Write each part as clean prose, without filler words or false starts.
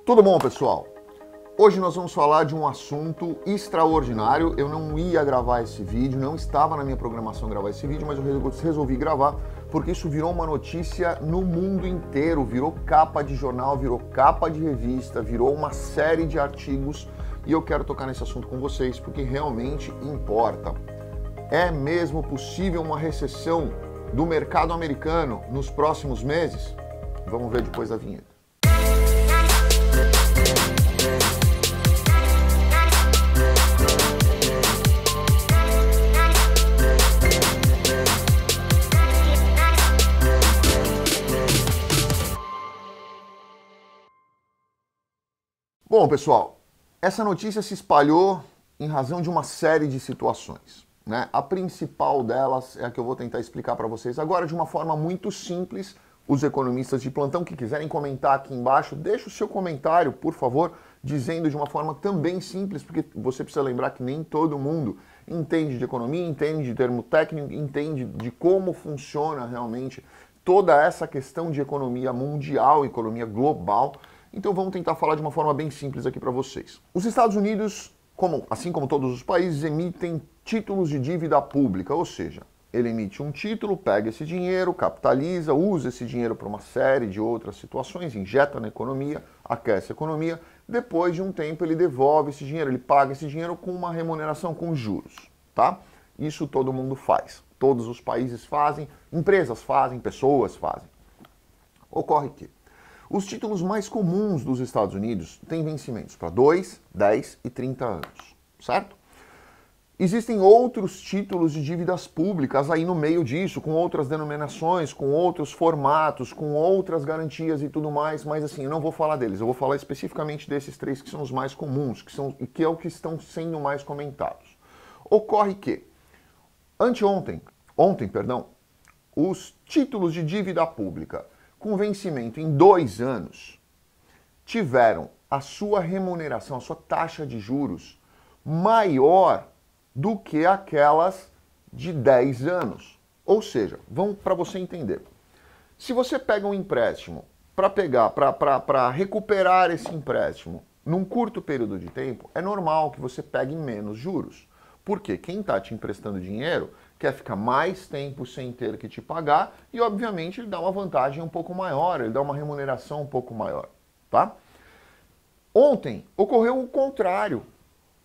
Tudo bom, pessoal? Hoje nós vamos falar de um assunto extraordinário. Eu não ia gravar esse vídeo, não estava na minha programação gravar esse vídeo, mas eu resolvi gravar porque isso virou uma notícia no mundo inteiro, virou capa de jornal, virou capa de revista, virou uma série de artigos e eu quero tocar nesse assunto com vocês porque realmente importa. É mesmo possível uma recessão do mercado americano nos próximos meses? Vamos ver depois da vinheta. Bom, pessoal, essa notícia se espalhou em razão de uma série de situações, né? A principal delas é a que eu vou tentar explicar para vocês agora de uma forma muito simples. Os economistas de plantão que quiserem comentar aqui embaixo, deixa o seu comentário, por favor, dizendo de uma forma também simples, porque você precisa lembrar que nem todo mundo entende de economia, entende de termo técnico, entende de como funciona realmente toda essa questão de economia mundial, economia global. Então vamos tentar falar de uma forma bem simples aqui para vocês. Os Estados Unidos, assim como todos os países, emitem títulos de dívida pública, ou seja, ele emite um título, pega esse dinheiro, capitaliza, usa esse dinheiro para uma série de outras situações, injeta na economia, aquece a economia, depois de um tempo ele devolve esse dinheiro, ele paga esse dinheiro com uma remuneração com juros, tá? Isso todo mundo faz, todos os países fazem, empresas fazem, pessoas fazem. Ocorre que os títulos mais comuns dos Estados Unidos têm vencimentos para 2, 10 e 30 anos, certo? Existem outros títulos de dívidas públicas aí no meio disso, com outras denominações, com outros formatos, com outras garantias e tudo mais, mas assim, eu não vou falar deles, eu vou falar especificamente desses três que são os mais comuns, que é o que estão sendo mais comentados. Ocorre que, ontem, os títulos de dívida pública com vencimento em 2 anos, tiveram a sua remuneração, a sua taxa de juros maior do que aquelas de 10 anos. Ou seja, vamos para você entender. Se você pega um empréstimo para recuperar esse empréstimo num curto período de tempo, é normal que você pegue menos juros. Porque quem está te emprestando dinheiro quer ficar mais tempo sem ter que te pagar e, obviamente, ele dá uma vantagem um pouco maior, ele dá uma remuneração um pouco maior, tá? Ontem ocorreu o contrário.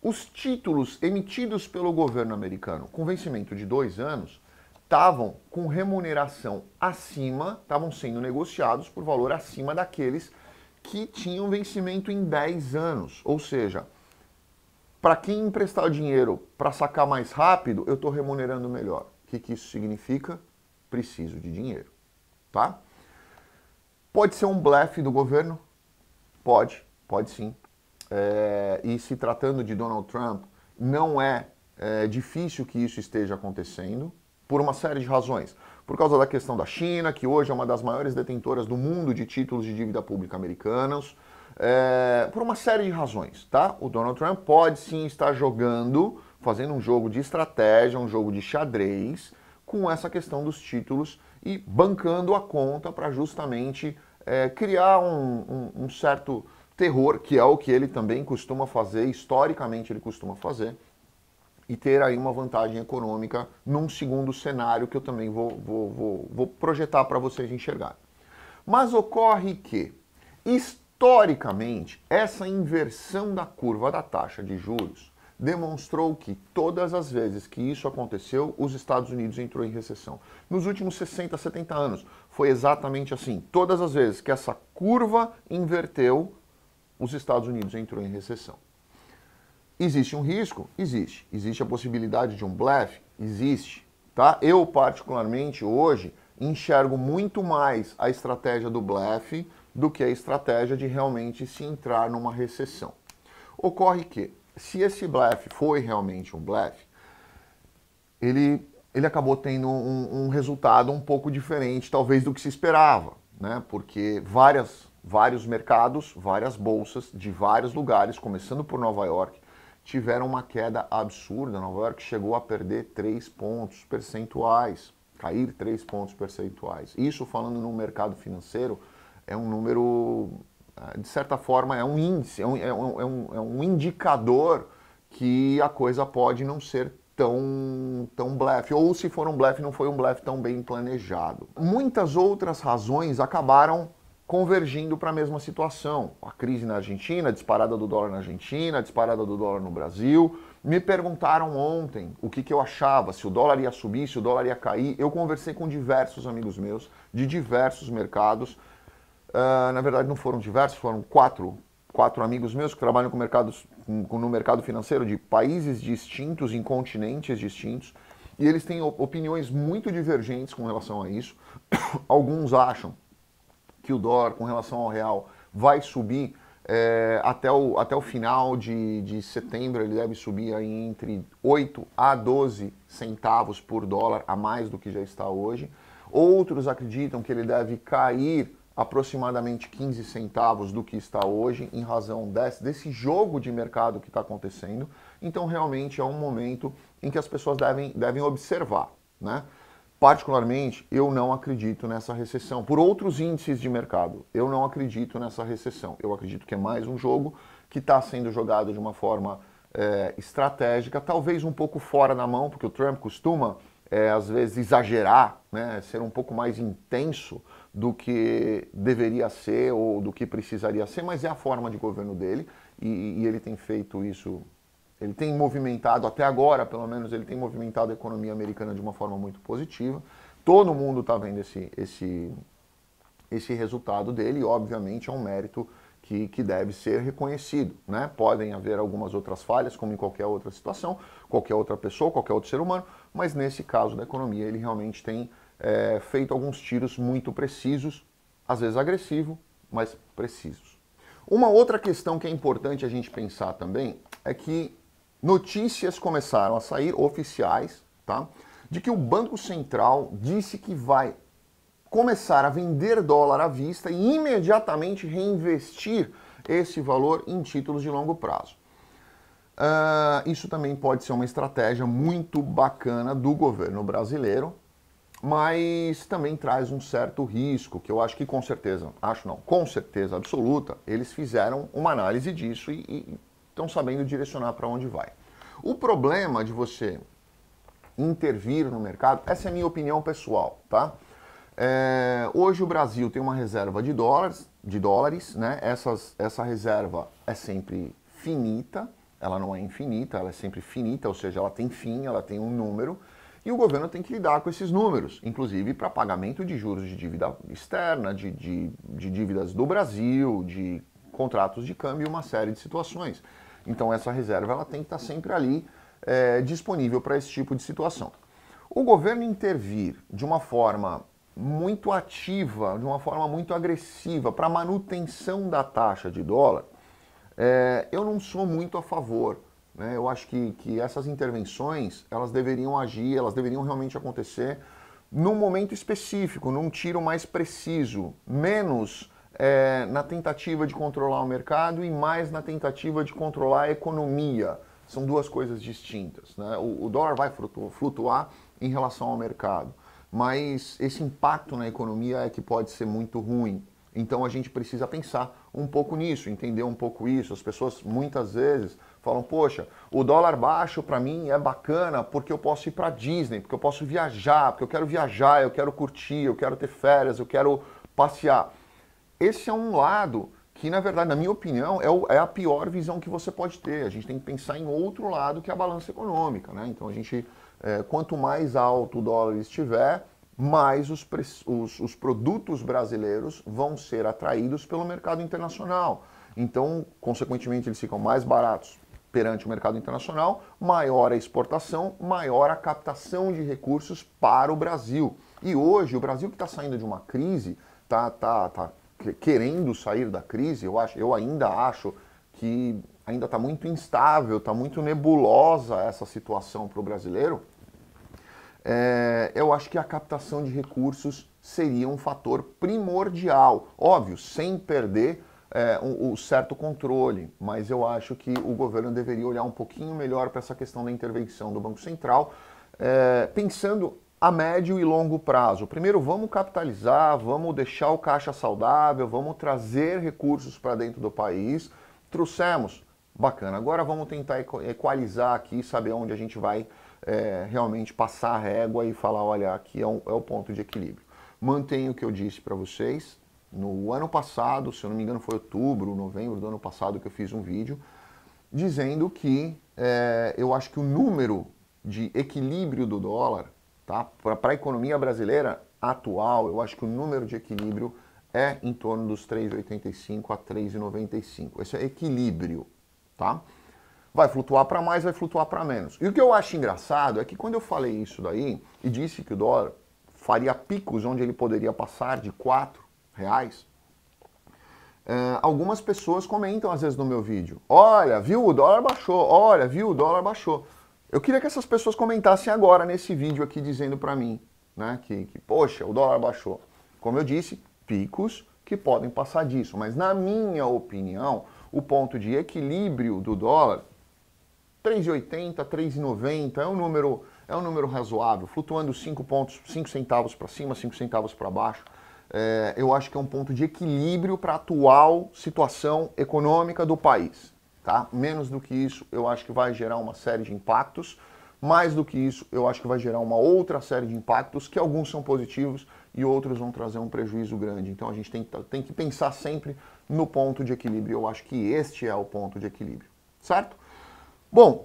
Os títulos emitidos pelo governo americano com vencimento de 2 anos estavam com remuneração acima, estavam sendo negociados por valor acima daqueles que tinham vencimento em 10 anos, ou seja, para quem emprestar o dinheiro para sacar mais rápido, eu estou remunerando melhor. O que isso significa? Preciso de dinheiro, tá? Pode ser um blefe do governo? Pode sim. E se tratando de Donald Trump, não é difícil que isso esteja acontecendo, por uma série de razões. Por causa da questão da China, que hoje é uma das maiores detentoras do mundo de títulos de dívida pública americanos, por uma série de razões, tá? O Donald Trump pode sim estar jogando, fazendo um jogo de estratégia, um jogo de xadrez, com essa questão dos títulos e bancando a conta para justamente criar um certo terror, que é o que ele também costuma fazer, historicamente ele costuma fazer, e ter aí uma vantagem econômica num segundo cenário que eu também vou projetar para vocês enxergarem. Mas ocorre que, historicamente, essa inversão da curva da taxa de juros demonstrou que todas as vezes que isso aconteceu, os Estados Unidos entrou em recessão. Nos últimos 60, 70 anos, foi exatamente assim. Todas as vezes que essa curva inverteu, os Estados Unidos entrou em recessão. Existe um risco? Existe. Existe a possibilidade de um blefe? Existe. Tá? Eu, particularmente, hoje, enxergo muito mais a estratégia do blefe do que a estratégia de realmente se entrar numa recessão. Ocorre que, se esse blefe foi realmente um blefe, ele acabou tendo um resultado um pouco diferente, talvez, do que se esperava, né? Porque vários mercados, várias bolsas de vários lugares, começando por Nova York, tiveram uma queda absurda. Nova York chegou a perder 3 pontos percentuais, cair 3 pontos percentuais. Isso, falando no mercado financeiro, é um número de certa forma, é um índice, é um indicador que a coisa pode não ser tão blefe, ou se for um blefe, não foi um blefe tão bem planejado. Muitas outras razões acabaram convergindo para a mesma situação. A crise na Argentina, a disparada do dólar na Argentina, a disparada do dólar no Brasil. Me perguntaram ontem o que eu achava, se o dólar ia subir, se o dólar ia cair. Eu conversei com diversos amigos meus, de diversos mercados. Na verdade, não foram diversos, foram quatro amigos meus que trabalham no mercado financeiro de países distintos, em continentes distintos, e eles têm opiniões muito divergentes com relação a isso. Alguns acham que o dólar, com relação ao real, vai subir até o final de setembro, ele deve subir aí entre 8 a 12 centavos por dólar a mais do que já está hoje. Outros acreditam que ele deve cair aproximadamente 15 centavos do que está hoje, em razão desse jogo de mercado que está acontecendo. Então, realmente, é um momento em que as pessoas devem observar, né? Particularmente, eu não acredito nessa recessão. Por outros índices de mercado, eu não acredito nessa recessão. Eu acredito que é mais um jogo que está sendo jogado de uma forma estratégica, talvez um pouco fora da mão, porque o Trump costuma, às vezes, exagerar, né? Ser um pouco mais intenso do que deveria ser ou do que precisaria ser, mas é a forma de governo dele e ele tem feito isso, ele tem movimentado, até agora pelo menos, ele tem movimentado a economia americana de uma forma muito positiva. Todo mundo está vendo esse resultado dele e, obviamente, é um mérito que deve ser reconhecido, né? Podem haver algumas outras falhas, como em qualquer outra situação, qualquer outra pessoa, qualquer outro ser humano, mas nesse caso da economia ele realmente tem feito alguns tiros muito precisos, às vezes agressivos, mas precisos. Uma outra questão que é importante a gente pensar também é que notícias começaram a sair, oficiais, tá? De que o Banco Central disse que vai começar a vender dólar à vista e imediatamente reinvestir esse valor em títulos de longo prazo. Isso também pode ser uma estratégia muito bacana do governo brasileiro, mas também traz um certo risco, que eu acho que com certeza absoluta, eles fizeram uma análise disso e estão sabendo direcionar para onde vai. O problema de você intervir no mercado, essa é a minha opinião pessoal, tá? Hoje o Brasil tem uma reserva de dólares, né? Essa reserva é sempre finita, ela não é infinita, ela é sempre finita, ou seja, ela tem fim, ela tem um número, e o governo tem que lidar com esses números, inclusive para pagamento de juros de dívida externa, de dívidas do Brasil, de contratos de câmbio e uma série de situações. Então essa reserva ela tem que estar sempre ali disponível para esse tipo de situação. O governo intervir de uma forma muito ativa, de uma forma muito agressiva para a manutenção da taxa de dólar, eu não sou muito a favor. Né? Eu acho que essas intervenções, elas deveriam agir, elas deveriam realmente acontecer num momento específico, num tiro mais preciso, menos na tentativa de controlar o mercado e mais na tentativa de controlar a economia. São duas coisas distintas. Né? O dólar vai flutuar em relação ao mercado, mas esse impacto na economia é que pode ser muito ruim. Então a gente precisa pensar um pouco nisso, entender um pouco isso. As pessoas muitas vezes falam, poxa, o dólar baixo para mim é bacana porque eu posso ir para Disney, porque eu posso viajar, porque eu quero viajar, eu quero curtir, eu quero ter férias, eu quero passear. Esse é um lado que, na verdade, na minha opinião, é a pior visão que você pode ter. A gente tem que pensar em outro lado, que é a balança econômica, né? Então a gente, quanto mais alto o dólar estiver, mais os produtos brasileiros vão ser atraídos pelo mercado internacional. Então, consequentemente, eles ficam mais baratos perante o mercado internacional, maior a exportação, maior a captação de recursos para o Brasil. E hoje, o Brasil que está saindo de uma crise, está querendo sair da crise, eu ainda acho que ainda está muito instável, está muito nebulosa essa situação para o brasileiro. Eu acho que a captação de recursos seria um fator primordial, óbvio, sem perder o certo controle, mas eu acho que o governo deveria olhar um pouquinho melhor para essa questão da intervenção do Banco Central, pensando a médio e longo prazo. Primeiro, vamos capitalizar, vamos deixar o caixa saudável, vamos trazer recursos para dentro do país. Trouxemos, bacana. Agora vamos tentar equalizar aqui, saber onde a gente vai realmente passar a régua e falar, olha, aqui é o ponto de equilíbrio. Mantenho o que eu disse para vocês. No ano passado, se eu não me engano foi outubro, novembro do ano passado que eu fiz um vídeo dizendo que eu acho que o número de equilíbrio do dólar, tá, para a economia brasileira atual, eu acho que o número de equilíbrio é em torno dos 3,85 a 3,95. Esse é equilíbrio, tá? Vai flutuar para mais, vai flutuar para menos. E o que eu acho engraçado é que quando eu falei isso daí e disse que o dólar faria picos onde ele poderia passar de R$4, algumas pessoas comentam às vezes no meu vídeo, olha, viu, o dólar baixou, olha, viu, o dólar baixou. Eu queria que essas pessoas comentassem agora nesse vídeo aqui dizendo para mim, né, que, poxa, o dólar baixou. Como eu disse, picos que podem passar disso, mas na minha opinião, o ponto de equilíbrio do dólar, 3,80, 3,90 é um número razoável, flutuando 5 centavos para cima, 5 centavos para baixo. Eu acho que é um ponto de equilíbrio para a atual situação econômica do país. Tá? Menos do que isso, eu acho que vai gerar uma série de impactos. Mais do que isso, eu acho que vai gerar uma outra série de impactos, que alguns são positivos e outros vão trazer um prejuízo grande. Então a gente tem que pensar sempre no ponto de equilíbrio. Eu acho que este é o ponto de equilíbrio, certo? Bom,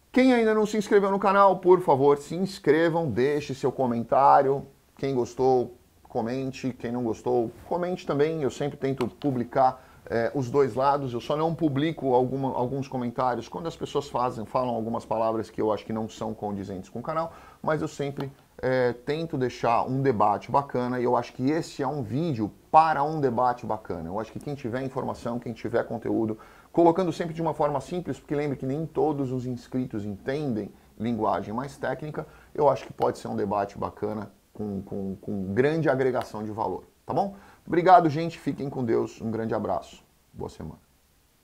quem ainda não se inscreveu no canal, por favor, se inscrevam, deixe seu comentário. Quem gostou, comente. Quem não gostou, comente também. Eu sempre tento publicar os dois lados. Eu só não publico alguns comentários quando as pessoas falam algumas palavras que eu acho que não são condizentes com o canal, mas eu sempre tento deixar um debate bacana e eu acho que esse é um vídeo para um debate bacana. Eu acho que quem tiver informação, quem tiver conteúdo, colocando sempre de uma forma simples, porque lembre que nem todos os inscritos entendem linguagem mais técnica, eu acho que pode ser um debate bacana com grande agregação de valor, tá bom? Obrigado, gente. Fiquem com Deus. Um grande abraço. Boa semana.